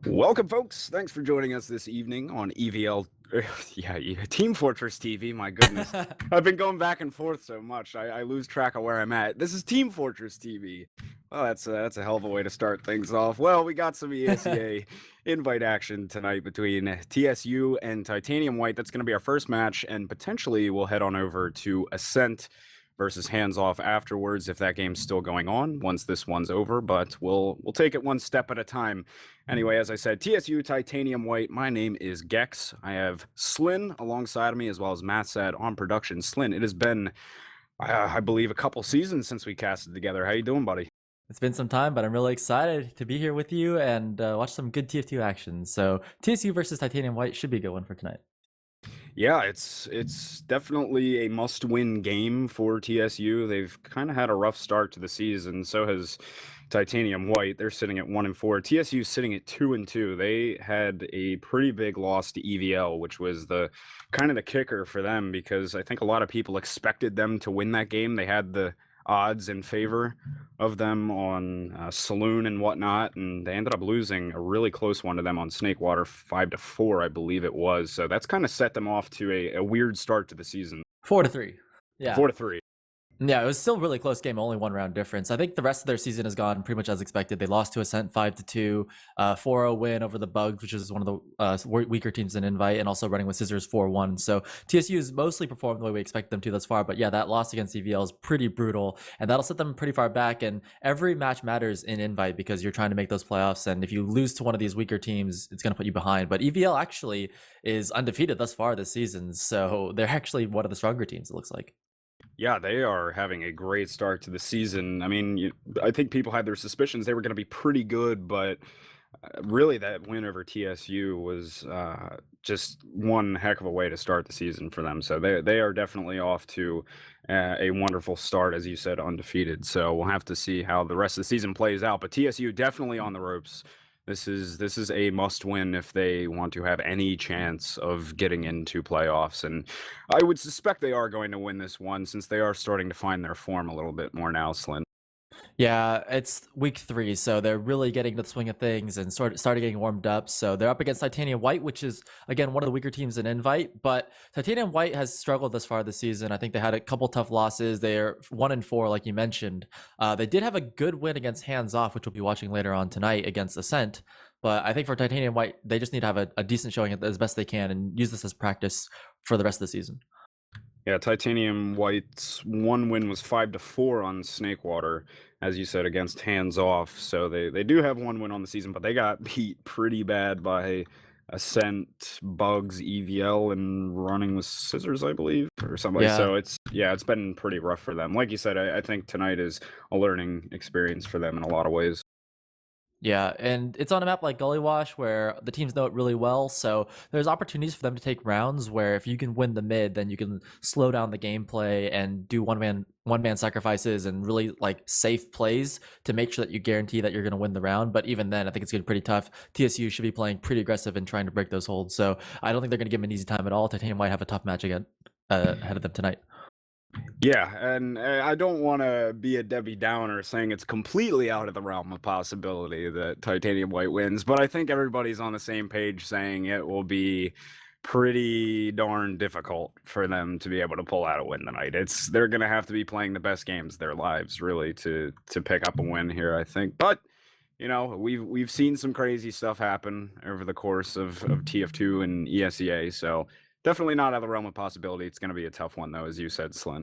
Welcome, folks. Thanks for joining us this evening on EVL. Team Fortress TV. My goodness, I've been going back and forth so much, I lose track of where I'm at. This is Team Fortress TV. Well, that's a hell of a way to start things off. Well, we got some ESEA invite action tonight between TSU and Titanium White. That's going to be our first match, and potentially we'll head on over to Ascent versus Hands Off afterwards if that game's still going on once this one's over, but we'll take it one step at a time. Anyway, as I said, TSU Titanium White. My name is Gecks. I have SLIN alongside of me as well as Mathsad on production. SLIN, it has been I believe a couple seasons since we casted together. How you doing, buddy? It's been some time, but I'm really excited to be here with you and watch some good TF2 action. So TSU versus Titanium White should be a good one for tonight. Yeah, it's definitely a must-win game for TSU. They've kind of had a rough start to the season. So has Titanium White. They're sitting at 1-4. TSU's sitting at 2-2. They had a pretty big loss to EVL, which was the kind of the kicker for them because I think a lot of people expected them to win that game. They had the odds in favor of them on SLIN and whatnot, and they ended up losing a really close one to them on Snakewater 5-4, I believe it was. So that's kind of set them off to a weird start to the season. 4-3. Yeah. 4-3. Yeah, it was still a really close game, only one round difference. I think the rest of their season has gone pretty much as expected. They lost to Ascent 5-2, 4-0 win over the Bugs, which is one of the weaker teams in Invite, and also running with Scissors 4-1. So TSU has mostly performed the way we expect them to thus far. But yeah, that loss against EVL is pretty brutal, and that'll set them pretty far back. And every match matters in Invite because you're trying to make those playoffs. And if you lose to one of these weaker teams, it's going to put you behind. But EVL actually is undefeated thus far this season, so they're actually one of the stronger teams, it looks like. Yeah, they are having a great start to the season. I mean, I think people had their suspicions they were going to be pretty good, but really that win over TSU was just one heck of a way to start the season for them. So they are definitely off to a wonderful start, as you said, undefeated. So we'll have to see how the rest of the season plays out. But TSU definitely on the ropes. This is a must win if they want to have any chance of getting into playoffs. And I would suspect they are going to win this one since they are starting to find their form a little bit more now, Slyn. Yeah, it's week 3, so they're really getting to the swing of things and started getting warmed up. So they're up against Titanium White, which is again one of the weaker teams in Invite. But Titanium White has struggled this far this season. I think they had a couple tough losses. They're 1-4, like you mentioned. They did have a good win against Hands Off, which we'll be watching later on tonight against Ascent. But I think for Titanium White, they just need to have a decent showing as best they can and use this as practice for the rest of the season. Yeah, Titanium White's one win was 5-4 on Snakewater, as you said, against Hands Off. So they do have one win on the season, but they got beat pretty bad by Ascent, Bugs, EVL, and running with Scissors, I believe, or somebody. Yeah. So it's been pretty rough for them. Like you said, I think tonight is a learning experience for them in a lot of ways. Yeah, and it's on a map like Gully Wash where the teams know it really well, so there's opportunities for them to take rounds where if you can win the mid, then you can slow down the gameplay and do one man sacrifices and really like safe plays to make sure that you guarantee that you're going to win the round. But even then, I think it's going to be pretty tough. TSU should be playing pretty aggressive and trying to break those holds, so I don't think they're going to give them an easy time at all. Titanium might have a tough match again ahead of them tonight. Yeah, and I don't want to be a Debbie Downer saying it's completely out of the realm of possibility that Titanium White wins, but I think everybody's on the same page saying it will be pretty darn difficult for them to be able to pull out a win tonight. They're going to have to be playing the best games of their lives really to pick up a win here, I think. But you know, we've seen some crazy stuff happen over the course of TF2 and ESEA, so definitely not out of the realm of possibility. It's going to be a tough one though, as you said, Slyn.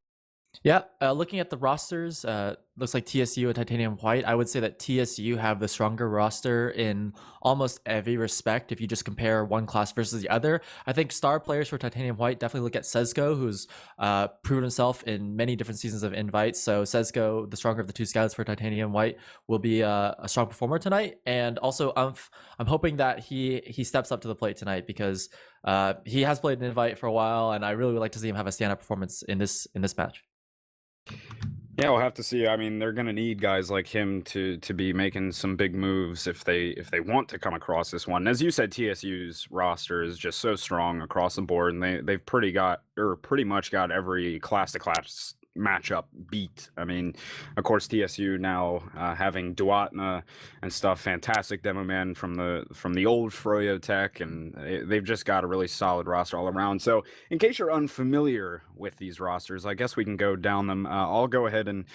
Yeah, looking at the rosters, looks like TSU and Titanium White. I would say that TSU have the stronger roster in almost every respect. If you just compare one class versus the other, I think star players for Titanium White definitely look at Sezco, who's proven himself in many different seasons of Invite. So Sezco, the stronger of the two scouts for Titanium White, will be a strong performer tonight. And also, I'm hoping that he steps up to the plate tonight because he has played an Invite for a while, and I really would like to see him have a stand-up performance in this match. Yeah, we'll have to see. I mean, they're going to need guys like him to be making some big moves if they want to come across this one. As you said, TSU's roster is just so strong across the board, and they've pretty much got every class to class matchup beat. I mean, of course, TSU now having Duatna and stuff, fantastic demo man from the old Froyo Tech, and they've just got a really solid roster all around. So, in case you're unfamiliar with these rosters, I guess we can go down them. I'll go ahead and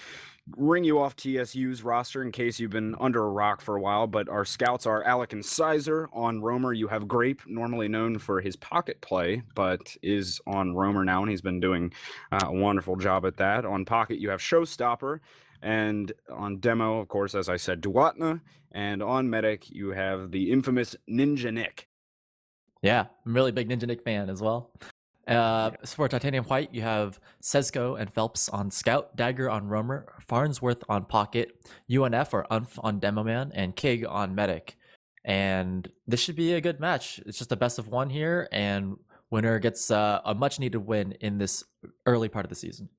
ring you off TSU's roster in case you've been under a rock for a while, but our scouts are Alec and Sizer. On Roamer, you have Grape, normally known for his pocket play, but is on Roamer now, and he's been doing a wonderful job at that. On Pocket, you have Showstopper, and on Demo, of course, as I said, Duatna, and on Medic, you have the infamous Ninja Nick. Yeah, I'm a really big Ninja Nick fan as well. For Titanium White, you have Sesco and Phelps on Scout, Dagger on Roamer, Farnsworth on Pocket, UNF or Unf on Demo Man, and Kig on Medic. And this should be a good match. It's just a best of one here, and winner gets a much needed win in this early part of the season.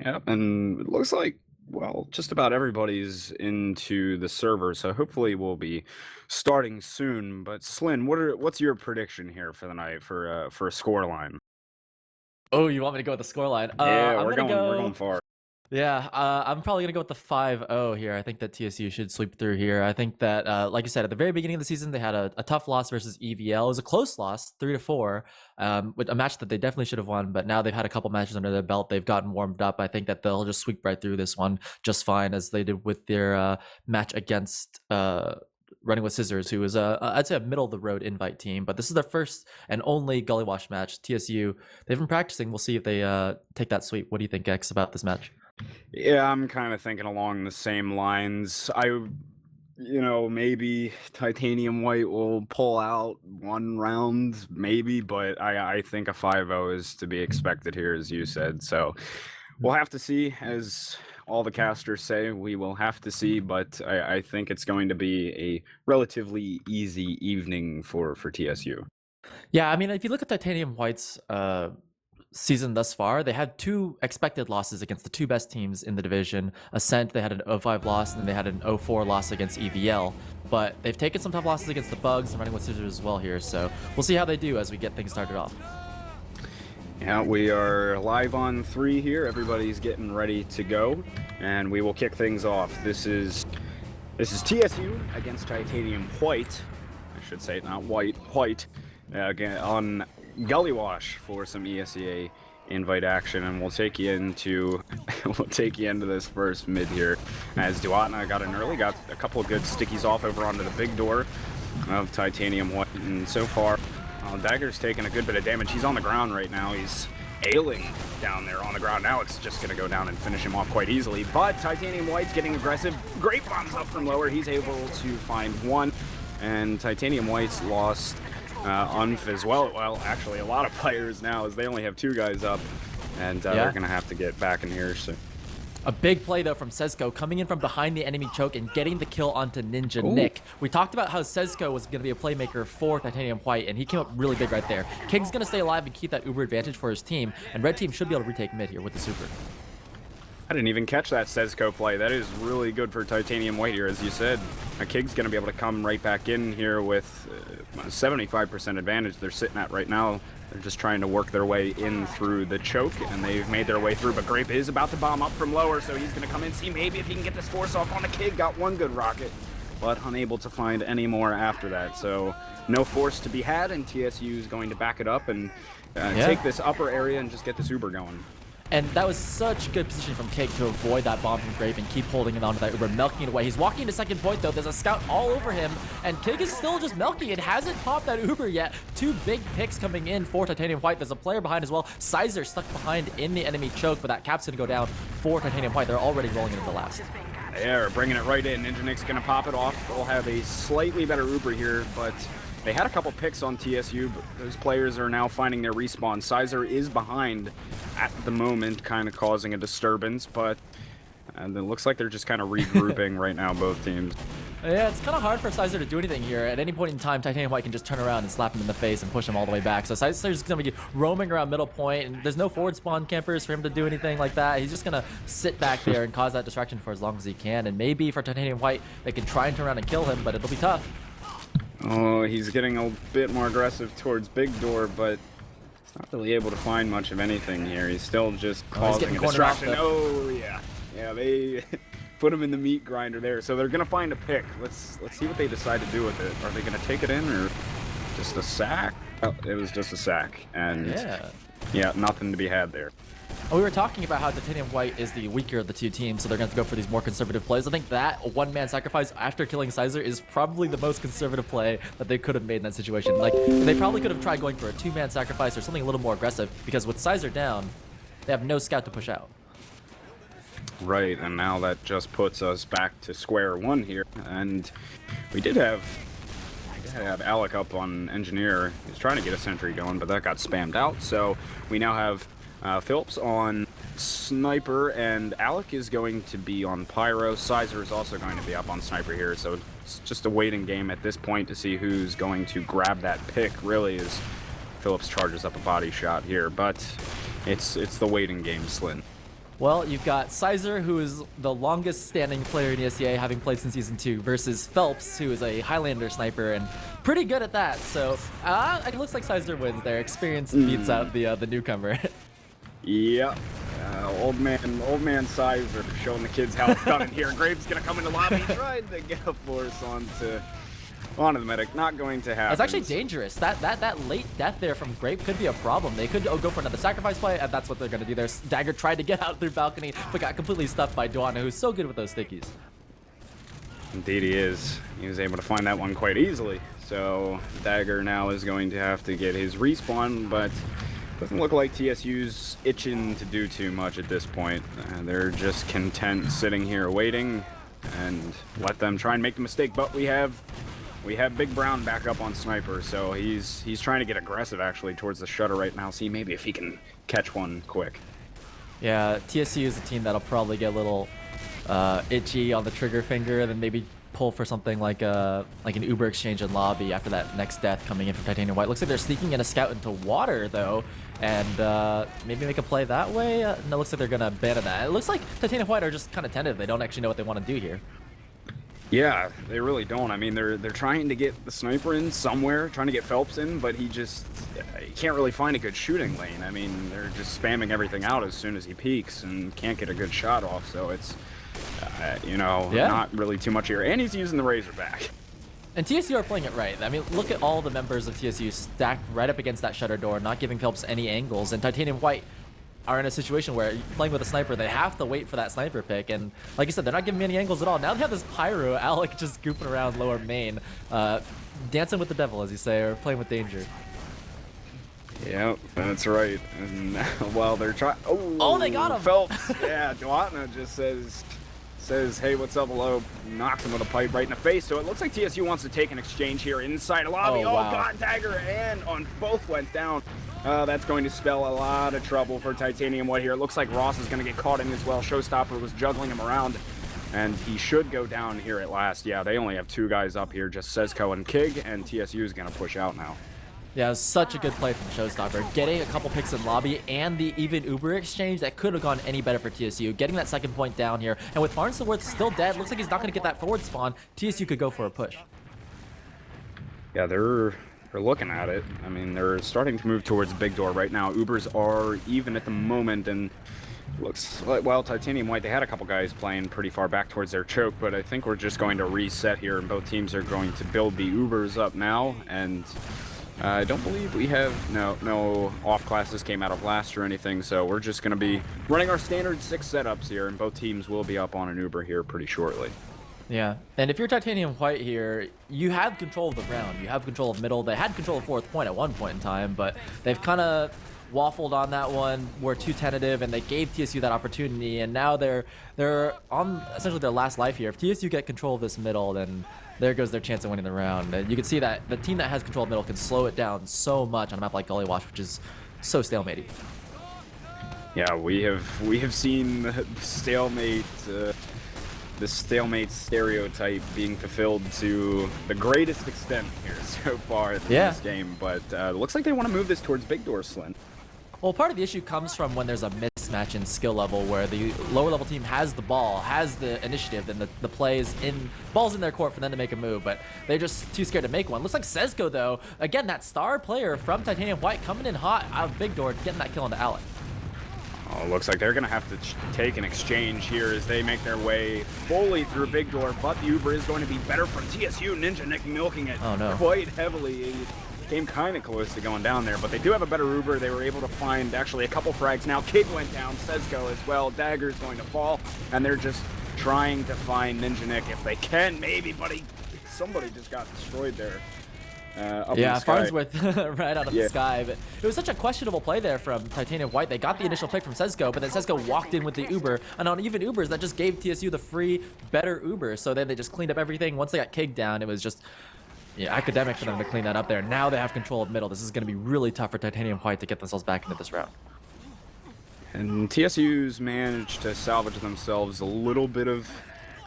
Yep, and it looks like, well, just about everybody's into the server, so hopefully we'll be starting soon. But SLIN, what's your prediction here for the night for a score line? Oh, you want me to go with the scoreline? Yeah, we're going far. Yeah, I'm probably gonna go with the 5-0 here. I think that TSU should sweep through here. I think that, like you said, at the very beginning of the season, they had a tough loss versus EVL. It was a close loss, 3-4, with a match that they definitely should have won. But now they've had a couple matches under their belt. They've gotten warmed up. I think that they'll just sweep right through this one just fine, as they did with their match against Running with Scissors, who is I'd say a middle of the road invite team, but this is their first and only Gully Wash match. TSU, they've been practicing. We'll see if they take that sweep. What do you think, Gecks, about this match? Yeah, I'm kind of thinking along the same lines. Maybe Titanium White will pull out one round, maybe, but I think a 5-0 is to be expected here, as you said. So we'll have to see, as all the casters say, we will have to see, but I think it's going to be a relatively easy evening for TSU. Yeah, I mean, if you look at Titanium White's season thus far, they had 2 expected losses against the 2 best teams in the division. Ascent, they had an 0-5 loss, and then they had an 0-4 loss against EVL. But they've taken some tough losses against the Bugs and Running with Scissors as well here, so we'll see how they do as we get things started off. Yeah, we are live on 3 here. Everybody's getting ready to go, and we will kick things off. This is TSU against Titanium White. I should say not White, White. Again, on Gully Wash for some ESEA invite action, and we'll take you into this first mid here, as Duatna got in early, got a couple of good stickies off over onto the big door of Titanium White, and so far Dagger's taking a good bit of damage. He's on the ground right now. He's ailing down there on the ground. Now it's just gonna go down and finish him off quite easily, but Titanium White's getting aggressive. Great bombs up from lower. He's able to find one, and Titanium White's lost Unf as well. Well, actually, a lot of players now, as they only have 2 guys up, and they're gonna have to get back in here soon. A big play, though, from Sesco, coming in from behind the enemy choke and getting the kill onto Ninja Nick. We talked about how Sesco was going to be a playmaker for Titanium White, and he came up really big right there. King's going to stay alive and keep that Uber advantage for his team, and Red Team should be able to retake mid here with the super. I didn't even catch that Sesco play. That is really good for Titanium White here, as you said. Kig's going to be able to come right back in here with 75% advantage they're sitting at right now. They're just trying to work their way in through the choke, and they've made their way through, but Grape is about to bomb up from lower, so he's going to come in, see maybe if he can get this force off on the Kig. Got one good rocket, but unable to find any more after that. So no force to be had, and TSU is going to back it up and take this upper area and just get this Uber going. And that was such good position from Kig to avoid that bomb from Grape and keep holding it onto that Uber, milking it away. He's walking to second point, though. There's a scout all over him, and Kig is still just milking it. Hasn't popped that Uber yet. 2 big picks coming in for Titanium White. There's a player behind as well. Sizer stuck behind in the enemy choke, but that cap's going to go down for Titanium White. They're already rolling into the last. They're bringing it right in. Ninja Nick's going to pop it off. They'll have a slightly better Uber here, but they had a couple picks on TSU, but those players are now finding their respawn. Sizer is behind at the moment, kind of causing a disturbance, but it looks like they're just kind of regrouping right now, both teams. Yeah, it's kind of hard for Sizer to do anything here. At any point in time, Titanium White can just turn around and slap him in the face and push him all the way back. So Sizer's going to be roaming around middle point, and there's no forward spawn campers for him to do anything like that. He's just going to sit back there and cause that distraction for as long as he can. And maybe for Titanium White, they can try and turn around and kill him, but it'll be tough. Oh, he's getting a bit more aggressive towards Big Door, but He's not really able to find much of anything here. He's still just he's causing getting a cornered off distraction. Oh yeah, yeah. They put him in the meat grinder there. So they're gonna find a pick. Let's see what they decide to do with it. Are they gonna take it in or just a sack? Oh, it was just a sack, and yeah, nothing to be had there. We were talking about how Titanium White is the weaker of the two teams, so they're going to go for these more conservative plays. I think that one-man sacrifice after killing Sizer is probably the most conservative play that they could have made in that situation. Like, they probably could have tried going for a two-man sacrifice or something a little more aggressive, because with Sizer down, they have no scout to push out. Right, and now that just puts us back to square one here, and we did have Alec up on engineer. He's trying to get a sentry going, but that got spammed out, so we now have Phillips on sniper, and Alec is going to be on pyro. Sizer is also going to be up on sniper here, so it's just a waiting game at this point to see who's going to grab that pick, really, as Phillips charges up a body shot here, but it's the waiting game, SLIN. Well, you've got Sizer, who is the longest standing player in ESEA, having played since Season 2, versus Phelps, who is a Highlander sniper, and pretty good at that, so it looks like Sizer wins there. Experience beats out the newcomer. Yep. Old man Sizer showing the kids how it's done in here. Graves gonna come in the lobby, tried to get a force onto the medic. Not going to happen. It's actually dangerous. That late death there from Grape could be a problem. They could go for another sacrifice play, and that's what they're gonna do there. Dagger tried to get out through balcony, but got completely stuffed by Duana, who's so good with those stickies. Indeed he is. He was able to find that one quite easily. So Dagger now is going to have to get his respawn, but doesn't look like TSU's itching to do too much at this point. They're just content sitting here waiting, and let them try and make the mistake. But we have Big Brown back up on sniper, so he's trying to get aggressive actually towards the shutter right now. See maybe if he can catch one quick. Yeah, TSU is a team that'll probably get a little itchy on the trigger finger, and then maybe pull for something like an Uber exchange in lobby after that next death coming in from Titanium White. Looks like they're sneaking in a scout into water though, and maybe make a play that way. No, looks like they're gonna abandon that. It looks like Titanium White are just kind of tentative. They don't actually know what they want to do here. Yeah, they really don't. I mean, they're trying to get the sniper in somewhere, trying to get Phelps in, but he can't really find a good shooting lane. I mean, they're just spamming everything out as soon as he peeks and can't get a good shot off, so it's not really too much here. And he's using the Razorback. And TSU are playing it right. I mean, look at all the members of TSU stacked right up against that shutter door, not giving Phelps any angles. And Titanium White are in a situation where playing with a sniper, they have to wait for that sniper pick. And like you said, they're not giving me any angles at all. Now they have this pyro, Alec just goofing around lower main, dancing with the devil, as you say, or playing with danger. Yep, that's right. And while they're trying, oh, they got him. Phelps, yeah, Duatna just says, hey, what's up, hello, knocks him with a pipe right in the face. So it looks like TSU wants to take an exchange here inside a lobby. Oh, wow. God, Dagger, and on both went down. That's going to spell a lot of trouble for Titanium White here. It looks like Ross is going to get caught in as well. Showstopper was juggling him around, and he should go down here at last. Yeah, they only have two guys up here, just Sezco and Kig, and TSU is going to push out now. Yeah, it was such a good play from Showstopper. Getting a couple picks in lobby and the even Uber exchange, that could have gone any better for TSU. Getting that second point down here. And with Farnsworth still dead, looks like he's not going to get that forward spawn. TSU could go for a push. Yeah, they're looking at it. I mean, they're starting to move towards Big Door right now. Ubers are even at the moment, and looks like, well, Titanium White, they had a couple guys playing pretty far back towards their choke, but I think we're just going to reset here, and both teams are going to build the Ubers up now, and I don't believe we have, no off classes came out of last or anything, so we're just going to be running our standard 6 setups here, and both teams will be up on an Uber here pretty shortly. Yeah, and if you're Titanium White here, you have control of the round. You have control of middle. They had control of fourth point at one point in time, but they've kind of waffled on that one, were too tentative, and they gave TSU that opportunity, and now they're on essentially their last life here. If TSU get control of this middle, then there goes their chance of winning the round. And you can see that the team that has control of middle can slow it down so much on a map like Gully Wash, which is so stalematy. Yeah, we have seen the stalemate stereotype being fulfilled to the greatest extent here so far in this game, but it looks like they want to move this towards Big Door, SLIN. Well, part of the issue comes from when there's a mismatch mismatch in skill level where the lower level team has the ball, has the initiative, and the plays in balls in their court for them to make a move, but they're just too scared to make one. Looks like Sezco though, again, that star player from Titanium White coming in hot out of Big Door, getting that kill into Alec. Oh, looks like they're going to have to take an exchange here as they make their way fully through Big Door, but the Uber is going to be better from TSU. Ninja Nick milking it quite heavily. He came kind of close to going down there, but they do have a better Uber. They were able to find actually a couple frags. Now Kid went down, Sezco as well. Dagger's going to fall, and they're just trying to find Ninja Nick if they can, maybe, but somebody just got destroyed there. Yeah, Farnsworth right out of the sky, but it was such a questionable play there from Titanium White. They got the initial pick from Sezco, but then Sezco walked in with the Uber, and on even Ubers, that just gave TSU the free, better Uber. So then they just cleaned up everything. Once they got kicked down, it was just academic for them to clean that up there. Now they have control of middle. This is going to be really tough for Titanium White to get themselves back into this round. And TSU's managed to salvage themselves a little bit of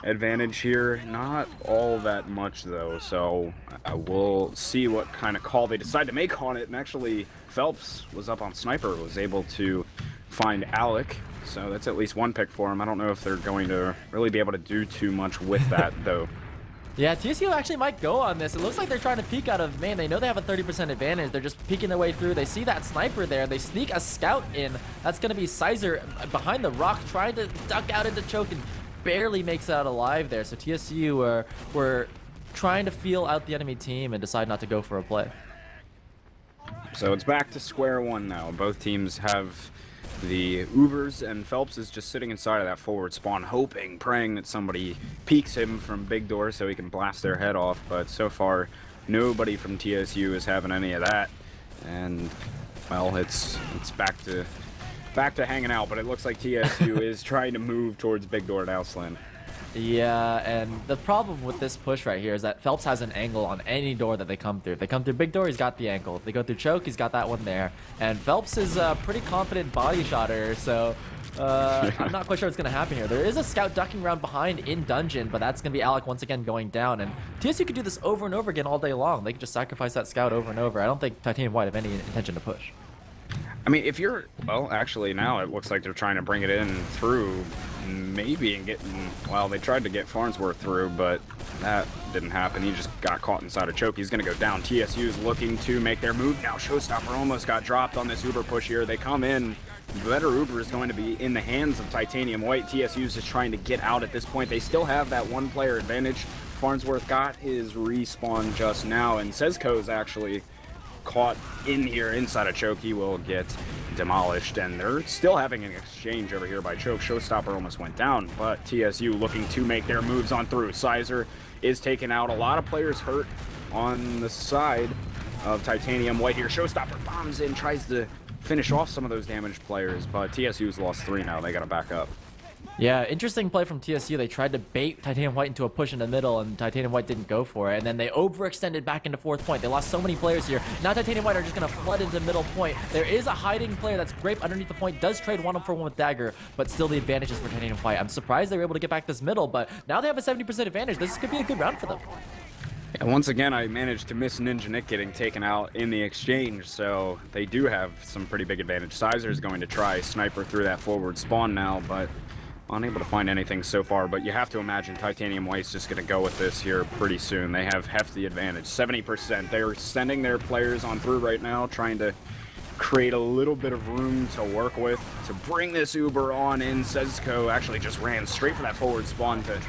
advantage here, not all that much though, so we'll see what kind of call they decide to make on it. And actually Phelps was up on Sniper, was able to find Alec, so that's at least one pick for him. I don't know if they're going to really be able to do too much with that though. Yeah, TSU actually might go on this. It looks like they're trying to peek out of main. They know they have a 30% advantage. They're just peeking their way through. They see that Sniper there. They sneak a scout in. That's going to be Sizer behind the rock, trying to duck out into choke, and barely makes it out alive there. So TSU were trying to feel out the enemy team and decide not to go for a play. So it's back to square one now. Both teams have the Ubers, and Phelps is just sitting inside of that forward spawn, hoping, praying that somebody peeks him from Big Door so he can blast their head off. But so far, nobody from TSU is having any of that. And well, it's back to hanging out, but it looks like TSU is trying to move towards Big Door now, SLIN. Yeah, and the problem with this push right here is that Phelps has an angle on any door that they come through. If they come through Big Door, he's got the angle. If they go through choke, he's got that one there. And Phelps is a pretty confident body shotter, so I'm not quite sure what's going to happen here. There is a scout ducking around behind in dungeon, but that's going to be Alec once again going down. And TSU could do this over and over again all day long. They could just sacrifice that scout over and over. I don't think Titanium White have any intention to push. I mean, if you're, well, actually now it looks like they're trying to bring it in through, maybe, and getting, well, they tried to get Farnsworth through, but that didn't happen. He just got caught inside a choke. He's going to go down. TSU's looking to make their move now. Showstopper almost got dropped on this Uber push here. They come in. The better Uber is going to be in the hands of Titanium White. TSU's just trying to get out at this point. They still have that one player advantage. Farnsworth got his respawn just now, and Sezco's actually caught in here inside a choke. He will get demolished, and they're still having an exchange over here by choke. Showstopper almost went down, but TSU looking to make their moves on through. Sizer is taken out. A lot of players hurt on the side of Titanium White here. Showstopper bombs in, tries to finish off some of those damaged players, but TSU's lost 3 now. They got to back up. Yeah, interesting play from TSU. They tried to bait Titanium White into a push in the middle, and Titanium White didn't go for it. And then they overextended back into 4th point. They lost so many players here. Now Titanium White are just going to flood into middle point. There is a hiding player that's Grape underneath the point. Does trade 1-for-1 with Dagger, but still the advantage is for Titanium White. I'm surprised they were able to get back this middle, but now they have a 70% advantage. This could be a good round for them. Yeah, once again, I managed to miss Ninja Nick getting taken out in the exchange, so they do have some pretty big advantage. Sizer is going to try Sniper through that forward spawn now, but unable to find anything so far. But you have to imagine Titanium White's just going to go with this here pretty soon. They have hefty advantage, 70%. They're sending their players on through right now, trying to create a little bit of room to work with to bring this Uber on in. Sezco actually just ran straight for that forward spawn to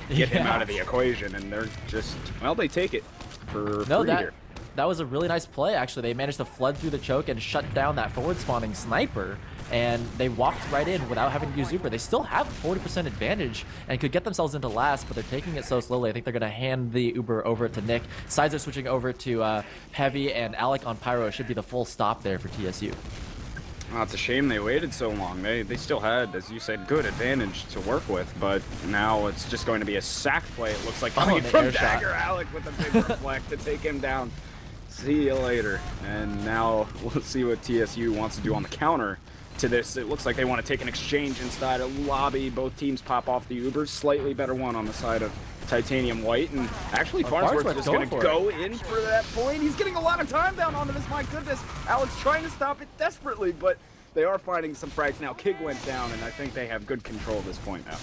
get him out of the equation, and they're just, well, they take it for free here. That was a really nice play, actually. They managed to flood through the choke and shut down that forward spawning Sniper, and they walked right in without having to use Uber. They still have a 40% advantage and could get themselves into last, but they're taking it so slowly. I think they're going to hand the Uber over to Nick. Sizer switching over to Heavy, and Alec on Pyro should be the full stop there for TSU. Oh, it's a shame they waited so long. They still had, as you said, good advantage to work with, but now it's just going to be a sack play, it looks like, coming from Dagger. Alec with a big reflect to take him down. See you later. And now we'll see what TSU wants to do on the counter to this. It looks like they want to take an exchange inside a lobby. Both teams pop off the Ubers. Slightly better one on the side of Titanium White, and actually Farnsworth is going to go in for that point. He's getting a lot of time down onto this. My goodness, Alex trying to stop it desperately, but they are finding some frags now. Kig went down, and I think they have good control at this point now.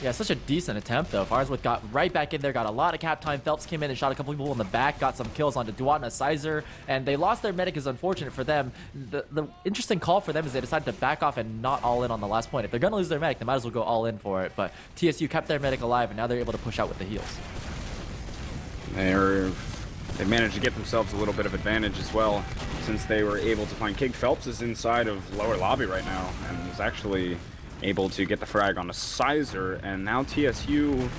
Yeah, such a decent attempt, though. Farsworth got right back in there, got a lot of cap time. Phelps came in and shot a couple people in the back, got some kills onto Duatna, Sizer, and they lost their medic. Is unfortunate for them. The interesting call for them is they decided to back off and not all in on the last point. If they're going to lose their medic, they might as well go all in for it. But TSU kept their medic alive, and now they're able to push out with the heals. They managed to get themselves a little bit of advantage as well, since they were able to find Kig. Phelps is inside of lower lobby right now, and is actually able to get the frag on a Sizer, and now TSU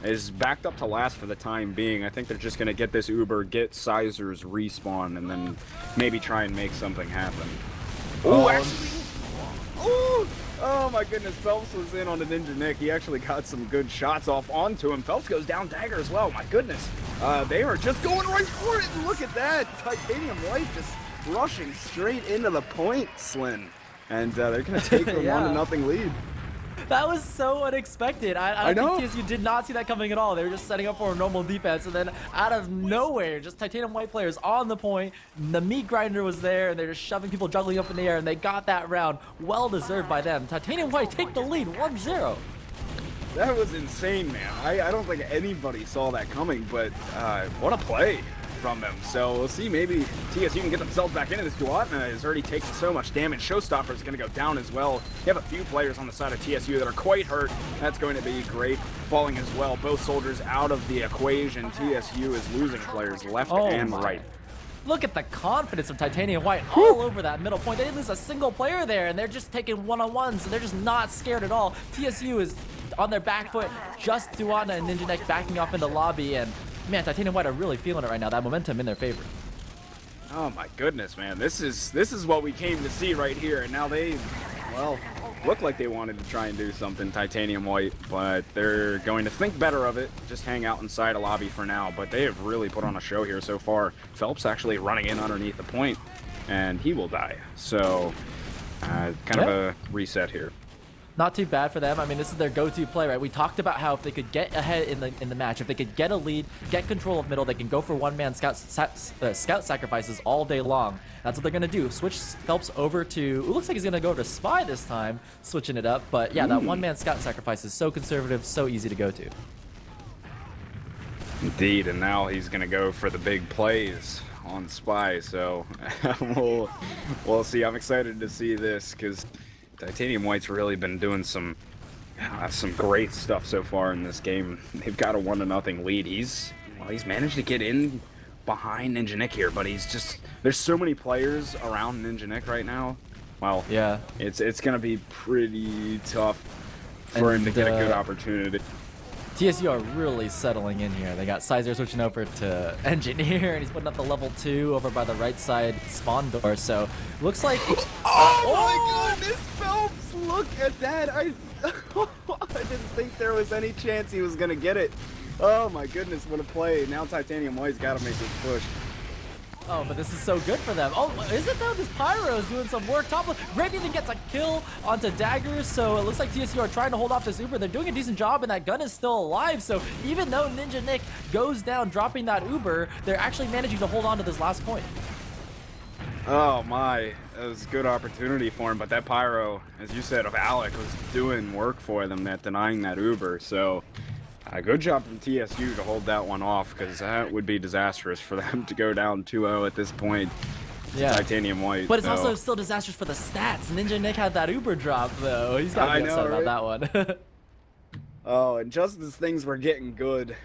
is backed up to last for the time being. I think they're just going to get this Uber, get Sizer's respawn, and then maybe try and make something happen. Oh, actually, oh my goodness, Phelps was in on a Ninja Nick. He actually got some good shots off onto him. Phelps goes down dagger as well. My goodness, they are just going right for it. Look at that, Titanium White just rushing straight into the point, SLIN. And they're going to take the Yeah. 1-0 lead. That was so unexpected. I know. think TSU did not see that coming at all. They were just setting up for a normal defense, and then out of nowhere, just Titanium White players on the point. The meat grinder was there, and they're just shoving people, juggling up in the air, and they got that round. Well deserved by them. Titanium White take the lead, 1-0. That was insane, man. I don't think anybody saw that coming, but what a play from them. So we'll see, maybe TSU can get themselves back into this. Duatna has already taken so much damage. Showstopper is going to go down as well. You have a few players on the side of TSU that are quite hurt. That's going to be great. Falling as well. Both soldiers out of the equation. TSU is losing players left and right. Look at the confidence of Titanium White all over that middle point. They didn't lose a single player there, and they're just taking one-on-ones, and they're just not scared at all. TSU is on their back foot, just Duatna and Ninja Neck backing off in the lobby, and man, Titanium White are really feeling it right now. That momentum in their favor. Oh my goodness, man. This is what we came to see right here, and now they, well, look like they wanted to try and do something, Titanium White, but they're going to think better of it. Just hang out inside a lobby for now, but they have really put on a show here so far. Phelps actually running in underneath the point, and he will die. So, kind of a reset here. Not too bad for them. I mean, this is their go-to play, right? We talked about how if they could get ahead in the match, if they could get a lead, get control of middle, they can go for one-man scout sacrifices all day long. That's what they're going to do. Switch Phelps over to, it looks like he's going to go to Spy this time, switching it up. But yeah, that one-man scout sacrifice is so conservative, so easy to go to. Indeed, and now he's going to go for the big plays on Spy, so we'll see. I'm excited to see this, because Titanium White's really been doing some great stuff so far in this game. They've got a 1-0 lead. He's managed to get in behind Ninja Nick here, but there's so many players around Ninja Nick right now. Well, yeah, it's gonna be pretty tough for him to get a good opportunity. TSU are really settling in here. They got Sizer switching over to Engineer, and he's putting up the level 2 over by the right side spawn door. So looks like. Oh my goodness, Phelps! Look at that! I didn't think there was any chance he was gonna get it. Oh my goodness, what a play! Now Titanium White's got to make this push. Oh, but this is so good for them. Oh, is it though? This Pyro is doing some work. Top Great even gets a kill onto Daggers, so it looks like TSU are trying to hold off this Uber. They're doing a decent job, and that gun is still alive. So even though Ninja Nick goes down, dropping that Uber, they're actually managing to hold on to this last point. Oh my, that was a good opportunity for him, but that Pyro, as you said, of Alec, was doing work for them, that denying that Uber. So good job from TSU to hold that one off, because that would be disastrous for them to go down 2-0 at this point. Yeah, Titanium White. But it's also still disastrous for the stats. Ninja Nick had that Uber drop, though. He's got to be upset about that one. Oh, and just as things were getting good,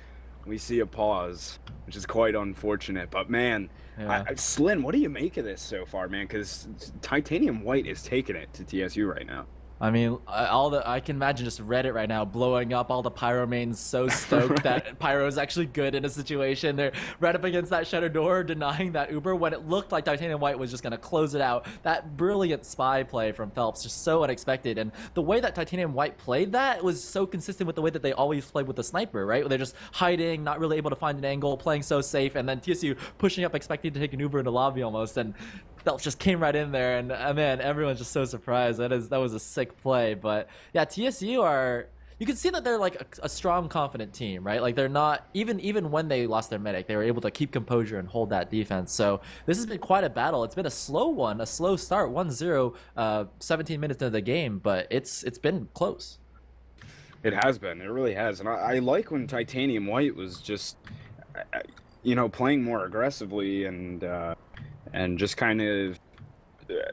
we see a pause, which is quite unfortunate. But man, Yeah. SLIN, what do you make of this so far, man? Because Titanium White is taking it to TSU right now. I mean, I can imagine just Reddit right now blowing up. All the Pyro mains so stoked that Pyro is actually good in a situation. They're right up against that shutter door, denying that Uber when it looked like Titanium White was just going to close it out. That brilliant spy play from Phelps, just so unexpected. And the way that Titanium White played that was so consistent with the way that they always played with the sniper, right? Where they're just hiding, not really able to find an angle, playing so safe, and then TSU pushing up, expecting to take an Uber in the lobby almost. And Phelps just came right in there, and man, everyone's just so surprised. That was a sick play. But yeah, TSU are you can see that they're like a strong, confident team, right? Like they're not even when they lost their medic, they were able to keep composure and hold that defense. So this has been quite a battle. It's been a slow one, a slow start, 1-0, 17 minutes into the game, but it's been close. It has been. It really has. And I like when Titanium White was just, you know, playing more aggressively and just kind of,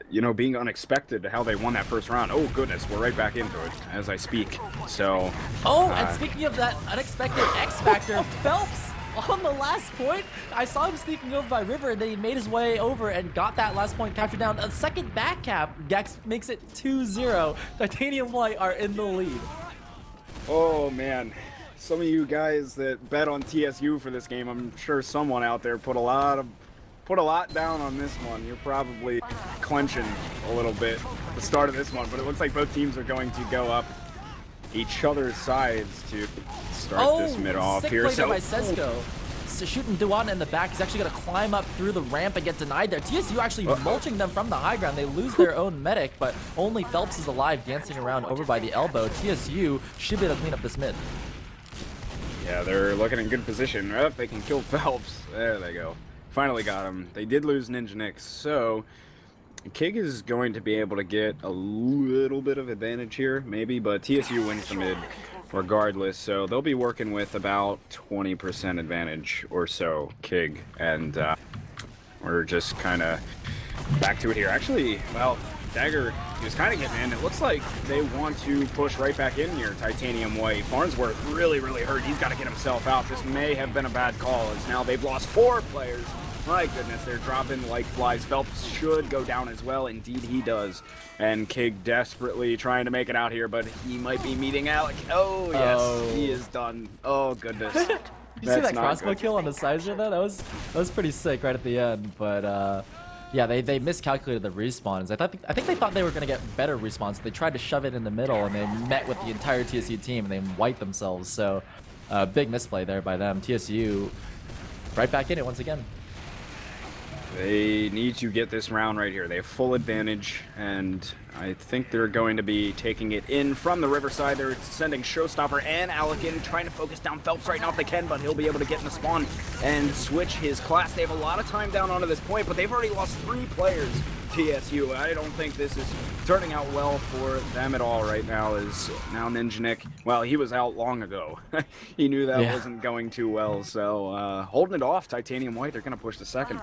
you know, being unexpected how they won that first round. Oh, goodness, we're right back into it as I speak. So. Oh, and speaking of that unexpected X Factor, Phelps on the last point. I saw him sneaking over by River, and then he made his way over and got that last point captured down. A second back cap. Gecks makes it 2-0. Titanium White are in the lead. Oh man, some of you guys that bet on TSU for this game, I'm sure someone out there put a lot down on this one. You're probably clenching a little bit at the start of this one, but it looks like both teams are going to go up each other's sides to start this mid off here. So by Sesko. So shooting Duan in the back. He's actually going to climb up through the ramp and get denied there. TSU actually mulching them from the high ground. They lose their own medic, but only Phelps is alive, dancing around over by the elbow. TSU should be able to clean up this mid. Yeah, they're looking in good position. If they can kill Phelps, there they go. Finally got him. They did lose Ninja Nix, so Kig is going to be able to get a little bit of advantage here, maybe, but TSU wins the mid regardless, so they'll be working with about 20% advantage or so, Kig, and we're just kind of back to it here. Actually, well, Dagger is kind of getting in. It looks like they want to push right back in here, Titanium White. Farnsworth really hurt. He's got to get himself out. This may have been a bad call, as now they've lost 4 players. My goodness, they're dropping like flies. Phelps should go down as well. Indeed, he does. And Kig desperately trying to make it out here, but he might be meeting Alec. Oh, yes, he is done. Oh, goodness. You see that crossbow kill on the Sizer though? That was pretty sick right at the end. But yeah, they miscalculated the respawns. I think they thought they were gonna get better respawns. They tried to shove it in the middle, and they met with the entire TSU team, and they wiped themselves. So big misplay there by them. TSU right back in it once again. They need to get this round right here. They have full advantage, and I think they're going to be taking it in from the riverside. They're sending Showstopper and Alec in, trying to focus down Phelps right now if they can, but he'll be able to get in the spawn and switch his class. They have a lot of time down onto this point, but they've already lost 3 players, TSU. I don't think this is turning out well for them at all right now, as now Ninja Nick, well, he was out long ago. He knew that wasn't going too well, so holding it off, Titanium White, they're going to push the second.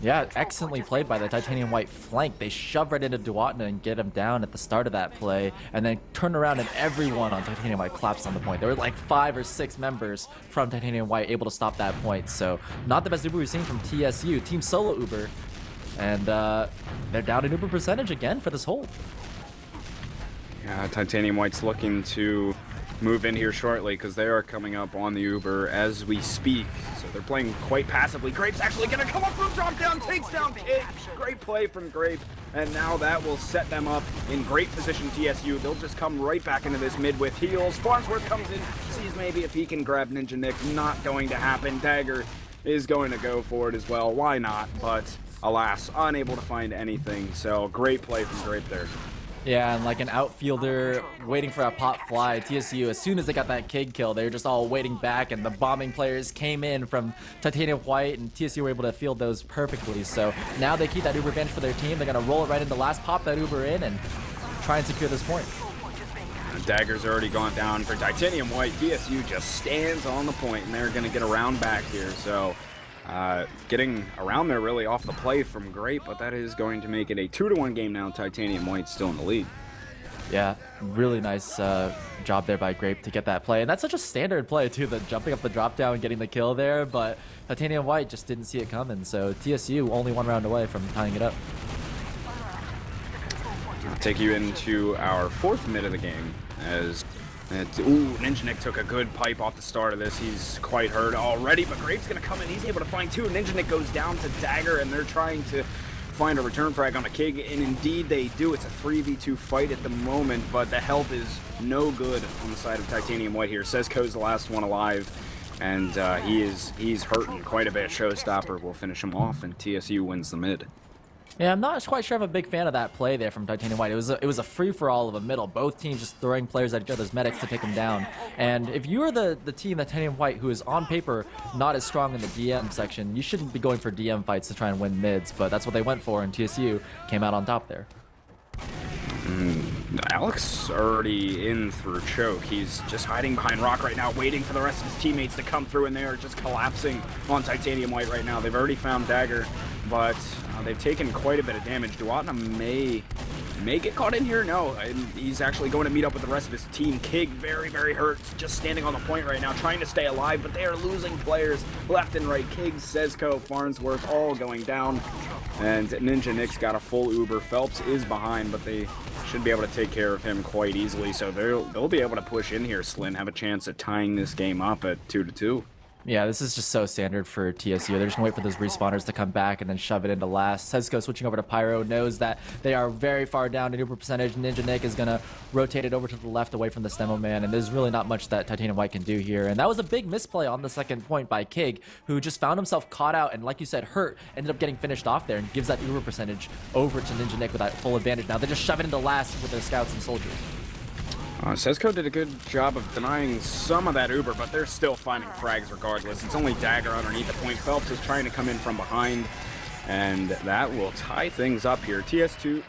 Yeah, excellently played by the Titanium White flank. They shove right into Duatna and get him down at the start of that play, and then turn around and everyone on Titanium White collapsed on the point. There were like 5 or 6 members from Titanium White able to stop that point. So not the best Uber we've seen from TSU, Team SoloUber. And they're down in Uber percentage again for this hold. Yeah, Titanium White's looking to move in here shortly because they are coming up on the Uber as we speak. So they're playing quite passively. Grape's actually going to come up from drop down, takes down Kig. Great play from Grape, and now that will set them up in great position. TSU, they'll just come right back into this mid with heals. Farnsworth comes in, sees maybe if he can grab Ninja Nick. Not going to happen. Dagger is going to go for it as well. Why not? But alas, unable to find anything. So great play from Grape there. Yeah, and like an outfielder waiting for a pop fly, TSU, as soon as they got that Kig kill, they were just all waiting back, and the bombing players came in from Titanium White, and TSU were able to field those perfectly. So now they keep that Uber advantage for their team. They're going to roll it right into last, pop that Uber in, and try and secure this point. Dagger's already gone down for Titanium White. TSU just stands on the point, and they're going to get around back here. So getting around there really off the play from Grape, but that is going to make it a 2-1 game now. Titanium White still in the lead. Yeah, really nice job there by Grape to get that play. And that's such a standard play too, the jumping up the drop down and getting the kill there, but Titanium White just didn't see it coming. So TSU only 1 round away from tying it up. I'll take you into our 4th mid of the game as Ninja Nick took a good pipe off the start of this. He's quite hurt already, but Grape's going to come in. He's able to find 2. Ninja Nick goes down to Dagger, and they're trying to find a return frag on a Kig, and indeed they do. It's a 3v2 fight at the moment, but the health is no good on the side of Titanium White here. Sesko's the last one alive, and he's hurting quite a bit. Showstopper will finish him off, and TSU wins the mid. Yeah, I'm not quite sure I'm a big fan of that play there from Titanium White. It was a free-for-all of a middle. Both teams just throwing players at each other's medics to take them down. And if you are the team, Titanium White, who is on paper not as strong in the DM section, you shouldn't be going for DM fights to try and win mids, but that's what they went for, and TSU came out on top there. Alex already in through choke. He's just hiding behind rock right now, waiting for the rest of his teammates to come through, and they are just collapsing on Titanium White right now. They've already found Dagger, but they've taken quite a bit of damage. Duatna may get caught in here. No, and he's actually going to meet up with the rest of his team. Kig very, very hurt, just standing on the point right now, trying to stay alive, but they are losing players left and right. Kig, Sezco, Farnsworth, all going down, and Ninja Nick's got a full Uber. Phelps is behind, but they should be able to take care of him quite easily, so they'll be able to push in here. SLIN have a chance at tying this game up at 2-2. Yeah, this is just so standard for TSU. They're just gonna wait for those respawners to come back and then shove it into last. Sezco switching over to Pyro, knows that they are very far down in Uber percentage. Ninja Nick is gonna rotate it over to the left away from the Stemo Man, and there's really not much that Titanium White can do here. And that was a big misplay on the second point by Kig, who just found himself caught out and, like you said, hurt, ended up getting finished off there and gives that Uber percentage over to Ninja Nick with that full advantage. Now they just shove it into last with their scouts and soldiers. Sezco did a good job of denying some of that Uber, but they're still finding frags regardless. It's only Dagger underneath the point. Phelps is trying to come in from behind, and that will tie things up here. TSU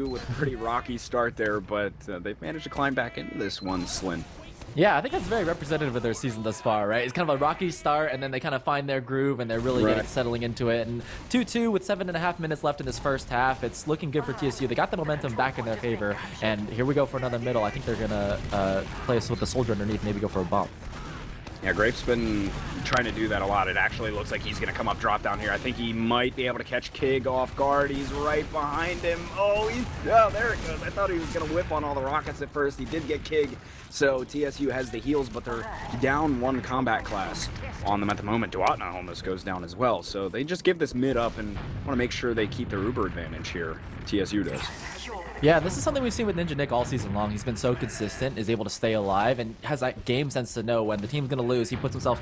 with a pretty rocky start there, but they've managed to climb back into this one, SLIN. Yeah, I think that's very representative of their season thus far, right? It's kind of a rocky start, and then they kind of find their groove, and they're really getting settling into it. And 2-2 with 7.5 minutes left in this first half. It's looking good for TSU. They got the momentum back in their favor, and here we go for another middle. I think they're going to play us with the soldier underneath, maybe go for a bump. Yeah, Grape's been trying to do that a lot. It actually looks like he's going to come up drop down here. I think he might be able to catch Kig off guard. He's right behind him. Oh, there it goes. I thought he was going to whip on all the rockets at first. He did get Kig, so TSU has the heals, but they're down one combat class on them at the moment. Duatna almost goes down as well, so they just give this mid up and want to make sure they keep their Uber advantage here. TSU does. Yeah, this is something we've seen with Ninja Nick all season long. He's been so consistent, is able to stay alive, and has that game sense to know when the team's going to lose, he puts himself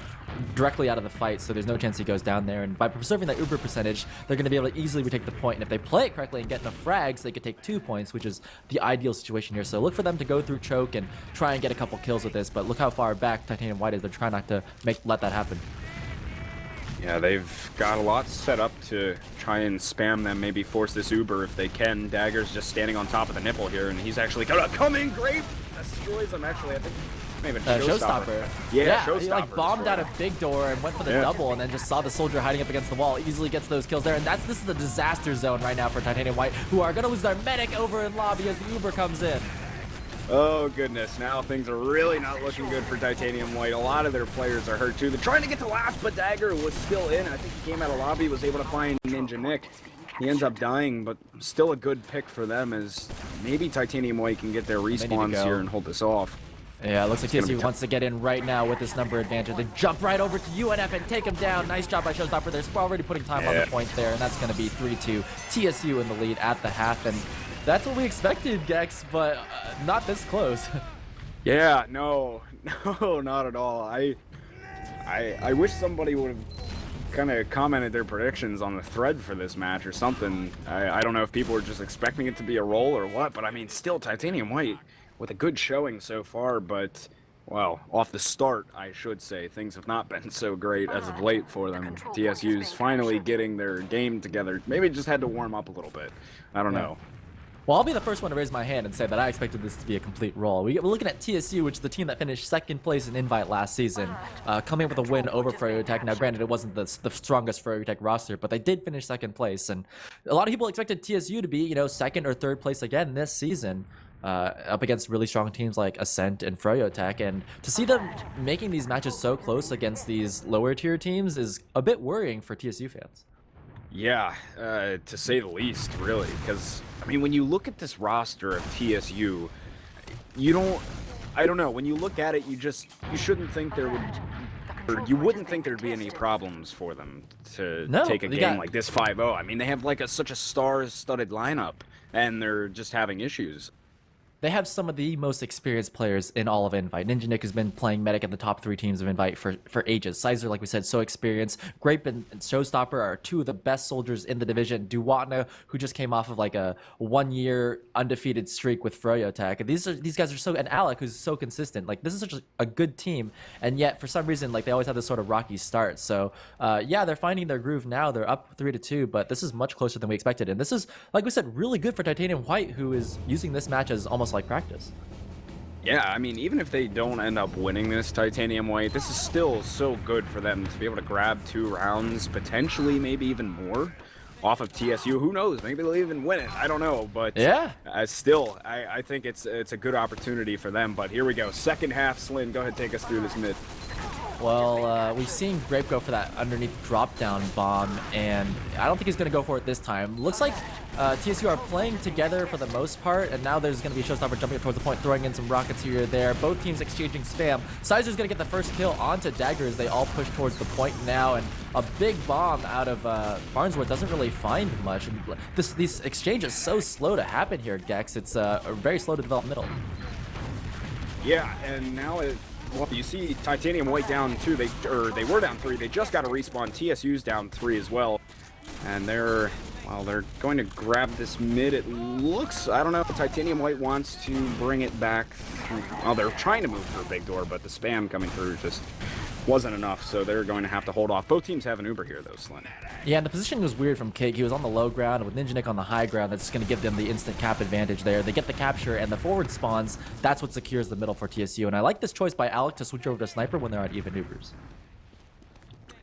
directly out of the fight, so there's no chance he goes down there. And by preserving that Uber percentage, they're going to be able to easily retake the point. And if they play it correctly and get enough frags, they could take 2 points, which is the ideal situation here. So look for them to go through choke and try and get a couple kills with this, but look how far back Titanium White is. They're trying not to let that happen. Yeah, they've got a lot set up to try and spam them, maybe force this Uber if they can. Dagger's just standing on top of the nipple here, and he's actually coming. Grape destroys him, actually. I think maybe Showstopper. Yeah, Showstopper. He like bombed out a big door and went for the double, and then just saw the soldier hiding up against the wall. Easily gets those kills there, and this is the disaster zone right now for Titanium White, who are going to lose their medic over in lobby as the Uber comes in. Oh goodness, now things are really not looking good for Titanium White. A lot of their players are hurt too. They're trying to get to last, but Dagger was still in. I think he came out of lobby, was able to find Ninja Nick. He ends up dying, but still a good pick for them, as maybe Titanium White can get their respawns here and hold this off. Yeah, it looks like TSU wants to get in right now with this number advantage. They jump right over to UNF and take him down. Nice job by Showstopper. They're already putting time on the point there, and that's going to be 3-2. TSU in the lead at the half, and that's what we expected, Gecks, but not this close. Yeah, no, not at all. I wish somebody would have kind of commented their predictions on the thread for this match or something. I don't know if people were just expecting it to be a roll or what, but I mean, still Titanium White with a good showing so far, but, well, off the start, I should say, things have not been so great as of late for them. TSU's finally getting their game together. Maybe just had to warm up a little bit. I don't know. Well, I'll be the first one to raise my hand and say that I expected this to be a complete roll. We're looking at TSU, which is the team that finished second place in Invite last season, coming with a win over FroyoTech. Now, granted, it wasn't the strongest FroyoTech roster, but they did finish second place. And a lot of people expected TSU to be, second or third place again this season, up against really strong teams like Ascent and FroyoTech. And to see them making these matches so close against these lower tier teams is a bit worrying for TSU fans. Yeah, to say the least, really, because, I mean, when you look at this roster of TSU, I don't know, when you look at it, you shouldn't think you wouldn't think there'd be any problems for them to take a game like this 5-0. I mean, they have like such a star-studded lineup, and they're just having issues. They have some of the most experienced players in all of Invite. Ninja Nick has been playing medic in the top 3 teams of Invite for ages. Sizer, like we said, so experienced. Grape and Showstopper are 2 of the best soldiers in the division. Duwatna, who just came off of like a 1-year undefeated streak with Froyo Tech. These guys are so, and Alec, who's so consistent. Like, this is such a good team, and yet for some reason, like, they always have this sort of rocky start. So yeah, they're finding their groove now. They're up 3-2, but this is much closer than we expected. And this is, like we said, really good for Titanium White, who is using this match as almost like practice. Yeah, I mean, even if they don't end up winning this Titanium White, this is still so good for them to be able to grab 2 rounds, potentially maybe even more, off of TSU. Who knows? Maybe they'll even win it. I don't know, but yeah, still, I think it's a good opportunity for them. But here we go. Second half, SLIN, go ahead, take us through this mid. Well, we've seen Grape go for that underneath drop-down bomb, and I don't think he's going to go for it this time. Looks like TSU are playing together for the most part, and now there's going to be a Showstopper jumping up towards the point, throwing in some rockets here or there. Both teams exchanging spam. Sizer's going to get the first kill onto Dagger as they all push towards the point now, and a big bomb out of Farnsworth doesn't really find much. These exchanges so slow to happen here, Gecks. It's very slow to develop middle. Yeah, and now well, you see Titanium White down 2. They were down 3. They just got a respawn. TSU's down 3 as well. And they're going to grab this mid. It looks, I don't know, Titanium White wants to bring it back through. Well, they're trying to move through Big Door, but the spam coming through just wasn't enough, so they're going to have to hold off. Both teams have an Uber here, though, SLIN. Yeah, and the positioning was weird from Kig. He was on the low ground, and with Ninja Nick on the high ground, that's going to give them the instant cap advantage there. They get the capture, and the forward spawns. That's what secures the middle for TSU, and I like this choice by Alec to switch over to Sniper when they're on even Ubers.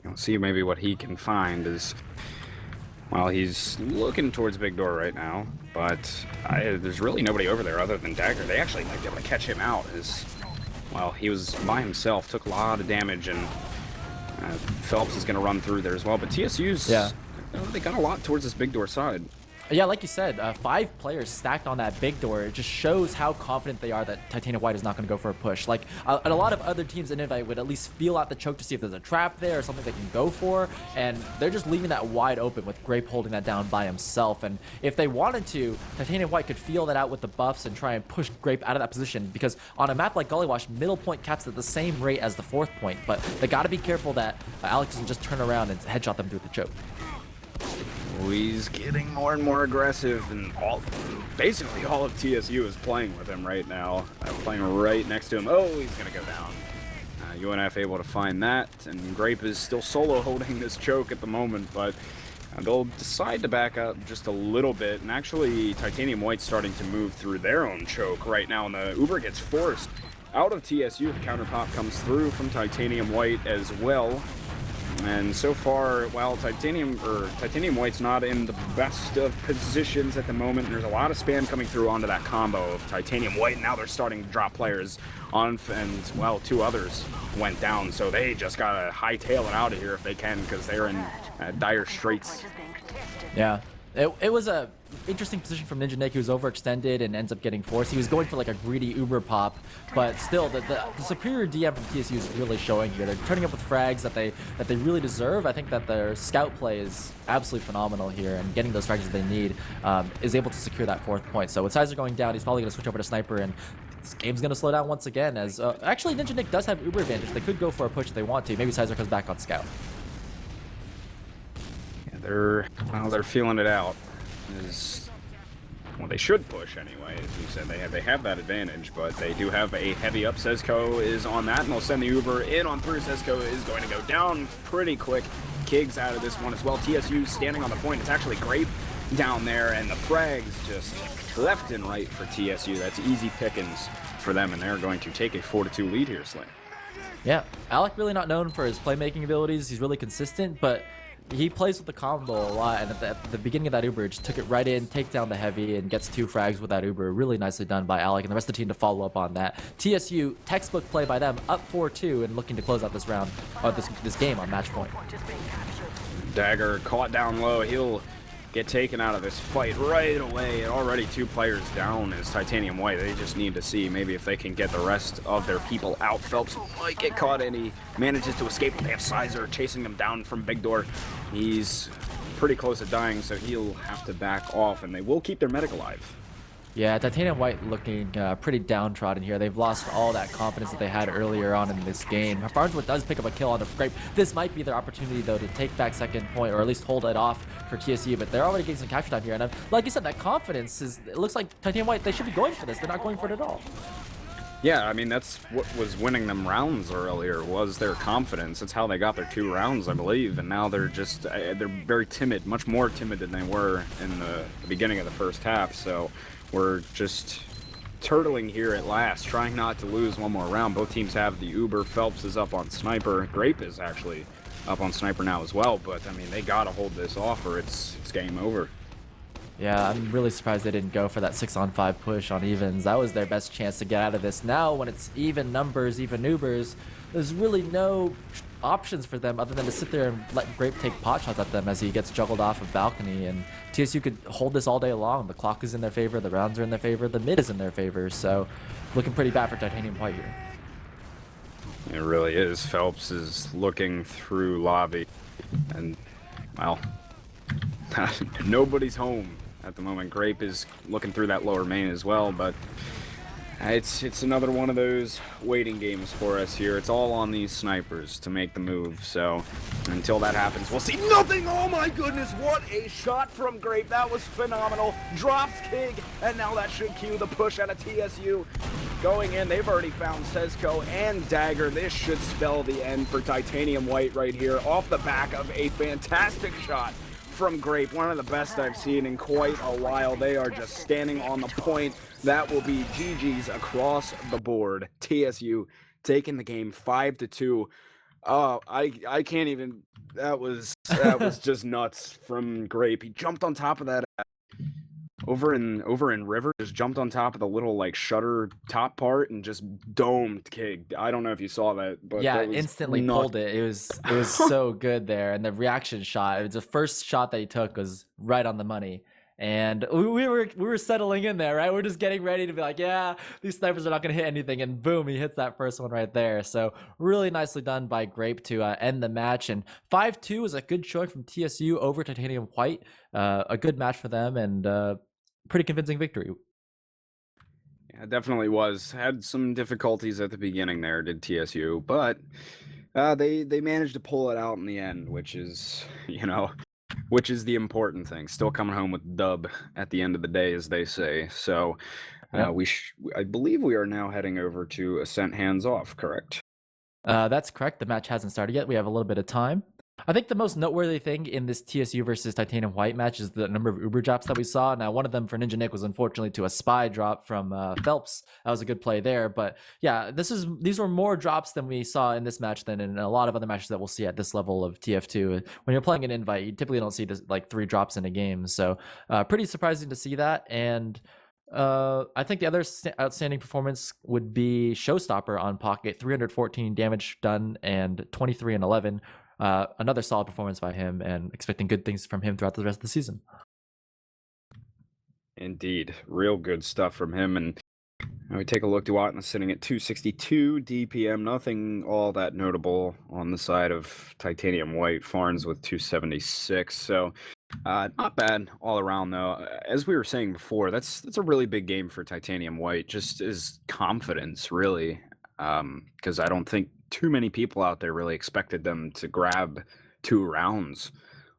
You'll see maybe what he can find is, well, he's looking towards Big Door right now, but there's really nobody over there other than Dagger. They actually might be able to catch him out as, well, he was by himself, took a lot of damage, and Phelps is going to run through there as well. But TSU's, they got a lot towards this Big Door side. Yeah, like you said, 5 players stacked on that Big Door. It just shows how confident they are that Titanium White is not going to go for a push. Like, a lot of other teams in Invite would at least feel out the choke to see if there's a trap there or something they can go for, and they're just leaving that wide open with Grape holding that down by himself. And if they wanted to, Titanium White could feel that out with the buffs and try and push Grape out of that position, because on a map like Gullywash, middle point caps at the same rate as the 4th point, but they got to be careful that Alex doesn't just turn around and headshot them through the choke. He's getting more and more aggressive, and basically all of TSU is playing with him right now. Playing right next to him. Oh, he's going to go down. UNF able to find that, and Grape is still solo holding this choke at the moment, but they'll decide to back up just a little bit, and actually Titanium White's starting to move through their own choke right now, and the Uber gets forced out of TSU. The counter pop comes through from Titanium White as well. And so far, while Titanium White's not in the best of positions at the moment, there's a lot of spam coming through onto that combo of Titanium White. Now they're starting to drop players on, and, well, 2 others went down, so they just gotta hightail it out of here if they can, because they're in dire straits. Yeah. It was a interesting position from Ninja Nick. He was overextended and ends up getting forced. He was going for like a greedy Uber pop, but still, the superior DM from TSU is really showing here. They're turning up with frags that they really deserve. I think that their scout play is absolutely phenomenal here, and getting those frags that they need is able to secure that 4th point. So with Sizer going down, he's probably going to switch over to Sniper, and this game's going to slow down once again, as actually Ninja Nick does have Uber advantage. They could go for a push if they want to. Maybe Sizer comes back on scout. They're feeling it out. Well, they should push anyway. As you said, they have that advantage, but they do have a heavy up. Sezco is on that, and they'll send the Uber in on through. Sezco is going to go down pretty quick. Kig's out of this one as well. TSU standing on the point. It's actually Grape down there, and the frags just left and right for TSU. That's easy pickings for them, and they're going to take a 4-2 lead here, SLIN. Yeah, Alec really not known for his playmaking abilities. He's really consistent, but he plays with the combo a lot, and at the beginning of that Uber, just took it right in, take down the heavy, and gets 2 frags with that Uber. Really nicely done by Alec and the rest of the team to follow up on that. TSU, textbook play by them, up 4-2 and looking to close out this round, or this game on match point. Dagger caught down low. He'll get taken out of this fight right away, and already 2 players down is Titanium White. They just need to see maybe if they can get the rest of their people out. Phelps might get caught, and he manages to escape. They have Sizer chasing them down from Big Door. He's pretty close to dying, so he'll have to back off, and they will keep their medic alive. Yeah, Titanium White looking pretty downtrodden here. They've lost all that confidence that they had earlier on in this game. Barneswood does pick up a kill on the Grape. This might be their opportunity, though, to take back second point, or at least hold it off for TSU, but they're already getting some capture time here. And like you said, that confidence it looks like Titanium White, they should be going for this. They're not going for it at all. Yeah, I mean, that's what was winning them rounds earlier, was their confidence. It's how they got their 2 rounds, I believe, and now they're just, they're very timid, much more timid than they were in the beginning of the first half, so we're just turtling here at last, trying not to lose one more round. Both teams have the Uber. Phelps is up on Sniper. Grape is actually up on Sniper now as well, but, I mean, they gotta hold this off or it's game over. Yeah, I'm really surprised they didn't go for that 6-on-5 push on evens. That was their best chance to get out of this. Now, when it's even numbers, even Ubers, there's really no options for them other than to sit there and let Grape take pot shots at them as he gets juggled off of balcony. And TSU could hold this all day long. The clock is in their favor, the rounds are in their favor, the mid is in their favor. So, looking pretty bad for Titanium White here. It really is. Phelps is looking through lobby, and, well, nobody's home at the moment. Grape is looking through that lower main as well, but it's another one of those waiting games for us here. It's all on these snipers to make the move, so until that happens, we'll see nothing. Oh my goodness, what a shot from Grape. That was phenomenal. Drops Kig, and now that should cue the push out of TSU. Going in, they've already found Sezco and Dagger. This should spell the end for Titanium White right here, off the back of a fantastic shot from Grape, one of the best I've seen in quite a while. They are just standing on the point. That will be GG's across the board. TSU taking the game 5-2. Oh, I can't even. That was just nuts from Grape. He jumped on top of that over in River, just jumped on top of the little like shutter top part and just domed Kig. I don't know if you saw that, but yeah, that was instantly pulled it. It was so good there, and the reaction shot. It was the first shot that he took was right on the money. And we were settling in there, right? We're just getting ready to be like, yeah, these snipers are not going to hit anything, and boom, he hits that first one right there. So really nicely done by Grape to end the match. And 5-2 is a good showing from TSU over Titanium White. A good match for them, and pretty convincing victory. Yeah, it definitely was. Had some difficulties at the beginning there, did TSU, but they managed to pull it out in the end, which is, which is the important thing. Still coming home with dub at the end of the day, as they say. So Yep. I believe we are now heading over to Ascent Hands Off, correct? That's correct. The match hasn't started yet. We have a little bit of time. I think the most noteworthy thing in this TSU versus Titanium White match is the number of Uber drops that we saw. Now, one of them for Ninja Nick was unfortunately to a spy drop from Phelps. That was a good play there. But yeah, these were more drops than we saw in this match than in a lot of other matches that we'll see at this level of TF2. When you're playing an invite, you typically don't see this, like 3 drops in a game. So pretty surprising to see that. And I think the other outstanding performance would be Showstopper on Pocket, 314 damage done and 23 and 11. Another solid performance by him, and expecting good things from him throughout the rest of the season. Indeed, real good stuff from him. And we take a look. Duatna sitting at 262 DPM. Nothing all that notable on the side of Titanium White. Farns with 276. So not bad all around, though. As we were saying before, that's a really big game for Titanium White. Just as confidence, really, because I don't think too many people out there really expected them to grab 2 rounds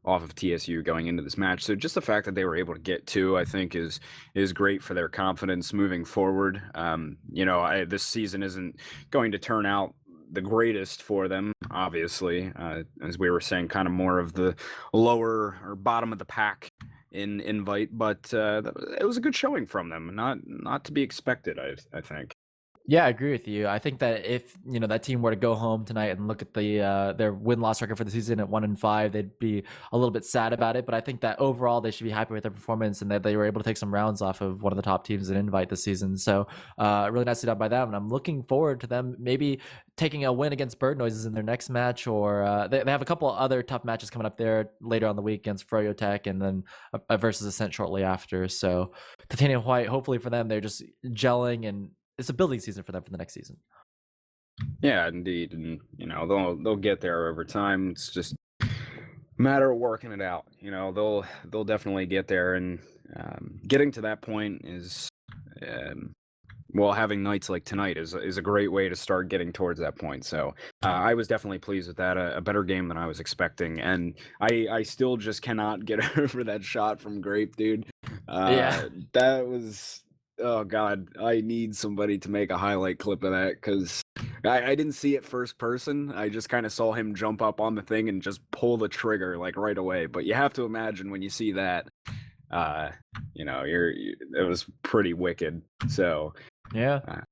off of TSU going into this match. So just the fact that they were able to get 2, I think, is great for their confidence moving forward. This season isn't going to turn out the greatest for them, obviously, as we were saying, kind of more of the lower or bottom of the pack in invite, but it was a good showing from them. Not to be expected, I think. Yeah, I agree with you. I think that if that team were to go home tonight and look at their win-loss record for the season at 1-5, they'd be a little bit sad about it. But I think that overall they should be happy with their performance and that they were able to take some rounds off of one of the top teams in invite this season. So really nicely done by them, and I'm looking forward to them maybe taking a win against Bird Noises in their next match, or they have a couple other tough matches coming up there later on the week against Froyo Tech and then versus Ascent shortly after. So Titanium White, hopefully for them, they're just gelling, and it's a building season for them for the next season. Yeah, indeed, and they'll get there over time. It's just a matter of working it out. They'll definitely get there, and getting to that point is Well, having nights like tonight is a great way to start getting towards that point. So I was definitely pleased with that. A better game than I was expecting, and I still just cannot get over that shot from Grape, dude. Yeah. That was, oh god, I need somebody to make a highlight clip of that because I didn't see it first person. I just kind of saw him jump up on the thing and just pull the trigger like right away. But you have to imagine when you see that, it was pretty wicked. So Yeah.